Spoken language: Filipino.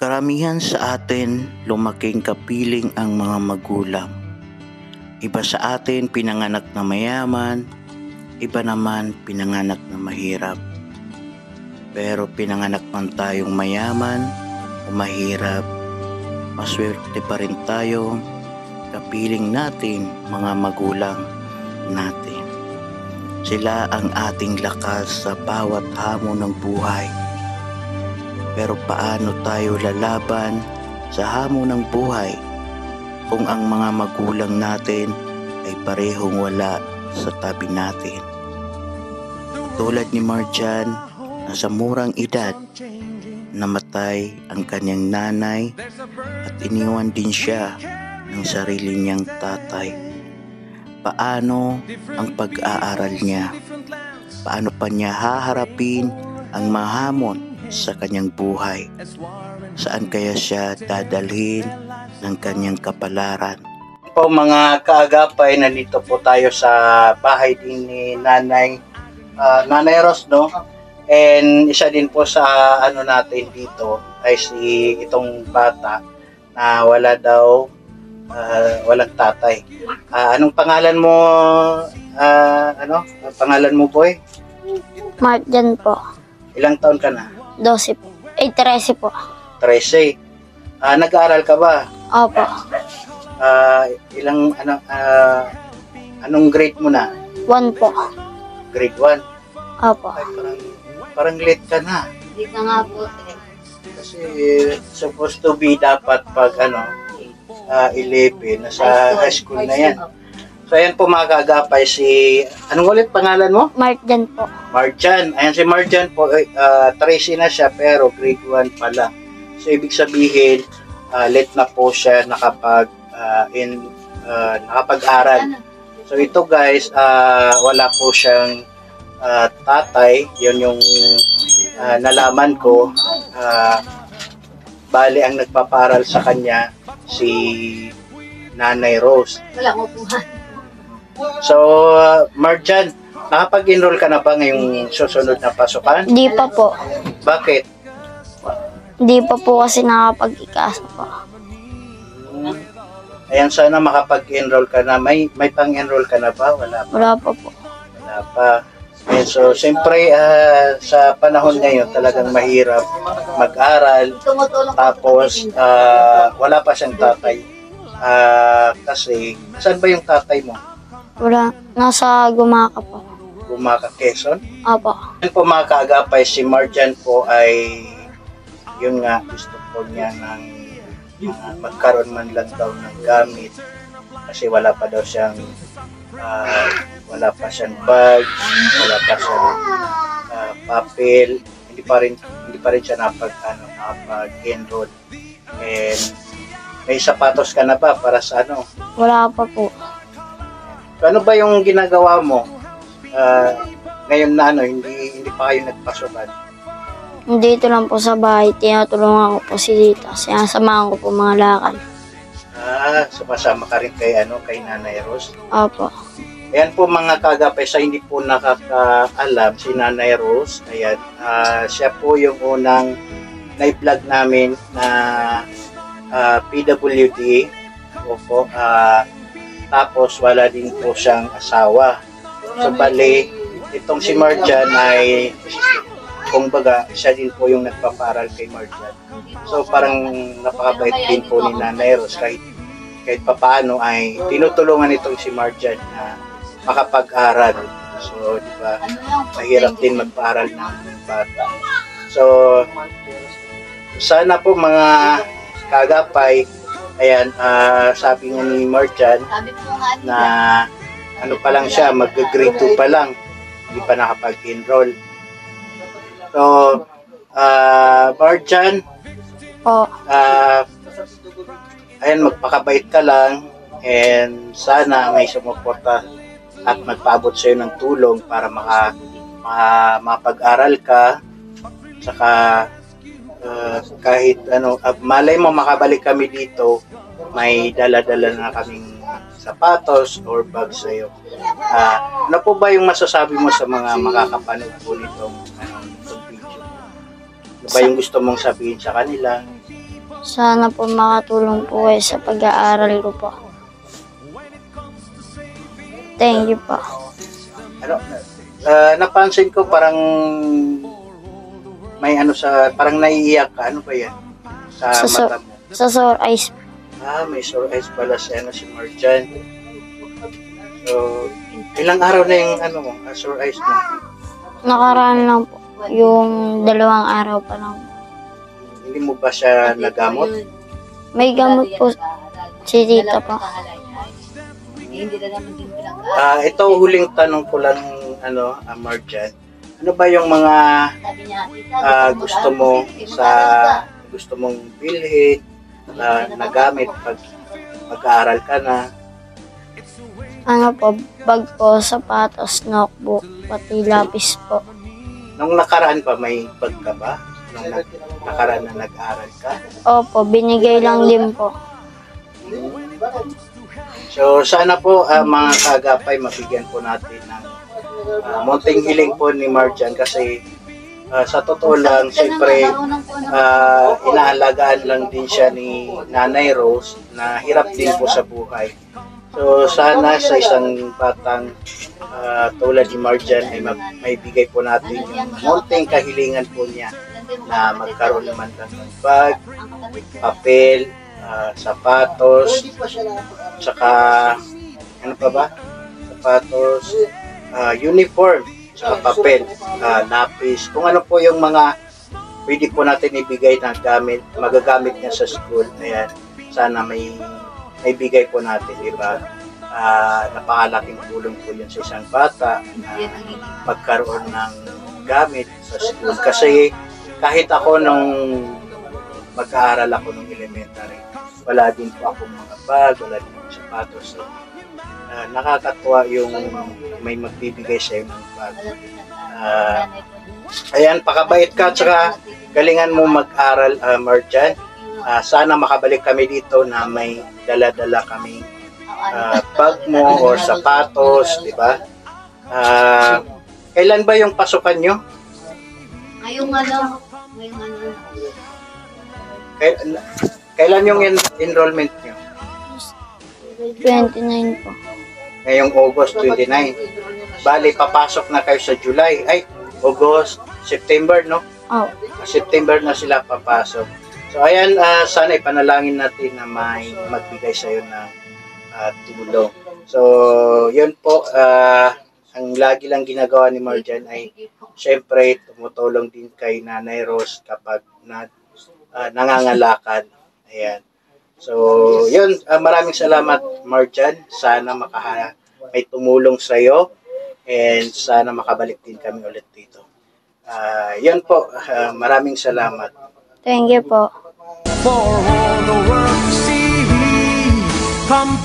Karamihan sa atin lumaking kapiling ang mga magulang. Iba sa atin pinanganak na mayaman, iba naman pinanganak na mahirap. Pero pinanganak man tayong mayaman o mahirap, maswerte pa rin tayo kapiling natin mga magulang natin. Sila ang ating lakas sa bawat hamon ng buhay. Pero paano tayo lalaban sa hamon ng buhay kung ang mga magulang natin ay parehong wala sa tabi natin? Tulad ni Marjan na sa murang edad, namatay ang kanyang nanay at iniwan din siya ng sarili niyang tatay. Paano ang pag-aaral niya? Paano pa niya haharapin ang mahamon sa kanyang buhay? Saan kaya siya dadalhin ng kanyang kapalaran? Po mga kaagapay, nandito po tayo sa bahay din ni Nanay Ros, no? And isa din po sa ano natin dito ay si itong bata na wala daw walang tatay. Anong pangalan mo? Ang pangalan mo, boy? Marjan po. Ilang taon ka na? 12 po. 13 po. 13. Nag-aaral ka ba? Opo. Anong grade mo na? 1 po. Grade 1? Opo. Ay, parang late ka na. Hindi ka nga po. Kasi supposed to be dapat pag 11, nasa high school na yan. So ayan po mga kaagapay, anong ulit pangalan mo? Marjan po. Marjan. Ayan si Marjan po, 13 na siya pero grade 1 pa lang. So ibig sabihin, late na po siya nakapag-aral. So ito guys, wala po siyang tatay. Yun yung nalaman ko. Bali ang nagpaparal sa kanya si Nanay Rose. Wala mo po. So, Marjan, nakapag-enroll ka na ba ngayong susunod na pasukan? Hindi pa po. Bakit? Hindi pa po kasi nakapag-ikasa po. Ayan, sana makapag-enroll ka na. May pang-enroll ka na ba? Wala pa. Wala pa po. Wala pa. Ayan, so, siyempre, sa panahon ngayon, talagang mahirap mag-aral. Tapos, wala pa siyang tatay. Kasi, saan ba yung tatay mo? Wala. Nasa Gumaka po. Gumaka, Quezon? Opo. Yan po mga kaagapay, si Marjan po ay, yun nga, gusto po niya ng magkaroon man lang daw ng gamit. Kasi wala pa daw siyang wala pa siyang bag, wala pa siyang papel, hindi pa rin siya nakapag-enroll. And may sapatos ka na ba para sa ano? Wala pa po. So, ano ba yung ginagawa mo ngayon na hindi pa kayo nagpasukan? Dito lang po sa bahay, tinutulungan ko po si Tita. Sinasamahan ko po mga lakad. Sumasama ka rin kay Nanay Rose? Opo. Ayan po mga kaagapay, sa hindi po nakakaalam, si Nanay Rose, ayan, siya po yung unang na-vlog namin na PWD. Opo, tapos wala din po siyang asawa. So bali, itong si Marjan ay, kumbaga, siya din po yung nagpaparal kay Marjan. So parang napakabait din po ni Nanay Rose kahit papaano ay tinutulungan itong si Marjan na makapag-aral. So, di ba, mahirap din magpaaral ng bata. So, sana po mga kagapay, ayan, sabi nga ni Marjan na ano pa lang siya, mag-grade 2 pa lang, hindi pa nakapag-enroll. So, Marjan, ayan, magpakabait ka lang and sana may sumuporta at magpaabot sa'yo ng tulong para mapag-aral ka. Saka kahit malay mo makabalik kami dito, may dala-dala na kaming sapatos or bag sa'yo. Ano po ba yung masasabi mo sa mga makakapanood po nitong video? Ano ba yung gusto mong sabihin sa kanila? Sana po makatulong po kayo sa pag-aaral ko po. Thank you po. Ano, napansin ko parang may ano parang naiiyak ka. Ano ba yan? Sa mata mo. Sa sore eyes. May sore eyes pala si Marjan. So, ilang araw na yung sore eyes mo? Nakaraan lang po. Yung 2 araw pa lang. Hindi mo ba siya nagamot? May gamot po si tita po. Ito huling tanong ko lang, Marjan. Ano ba yung mga gusto mong bilhin na gamit pag mag-aaral ka na? Ano po, bag po, sapatos, notebook, pati lapis po. Nung nakaraan pa, may bag ka ba? Nung nakaraan na nag-aaral ka? Opo, binigay lang din po. So, sana po mga kaagapay, mabigyan po natin ng munting hiling po ni Marjan kasi sa totoo lang, siyempre, inaalagaan lang din siya ni Nanay Rose na hirap din po sa buhay. So, sana sa isang batang tulad ni Marjan ay may bigay po natin yung munting kahilingan po niya na magkaroon naman lang ng bag, papel, sapatos, saka ano pa ba? Sapatos, uniform, saka papel, lapis. Kung ano po yung mga pwede po natin ibigay na magagamit niya sa school. Ayan, sana may bigay po natin, diba? Napakalaking tulong po yun sa isang bata na pagkaroon ng gamit sa school. Kasi kahit ako nung mag-aaral ako nung elementary, wala din po ako mga bag, wala din po sapatos. So, nakakatuwa yung may magbibigay sa iyo ng bag. Ayan, pakabait ka, tsaka galingan mo mag-aral, Marjan. Sana makabalik kami dito na may dala-dala kaming bag mo or sapatos, di ba? Kailan ba yung pasukan nyo? Ngayong Kailan yung enrollment nyo? 29 po. Ngayong August 29. Bali, papasok na kayo sa July. Ay, August, September, no? Oh. September na sila papasok. So, ayan, sana ipanalangin natin na may magbigay sa'yo ng tulong. So, yun po, ang lagi lang ginagawa ni Marjan ay syempre tumutulong din kay Nanay Rose kapag nangangalakad. Ayan. So, yun, maraming salamat Marjan. Sana may tumulong sa'yo and sana makabalik din kami ulit dito. Yun po, maraming salamat. Thank you po. For all the world to see, come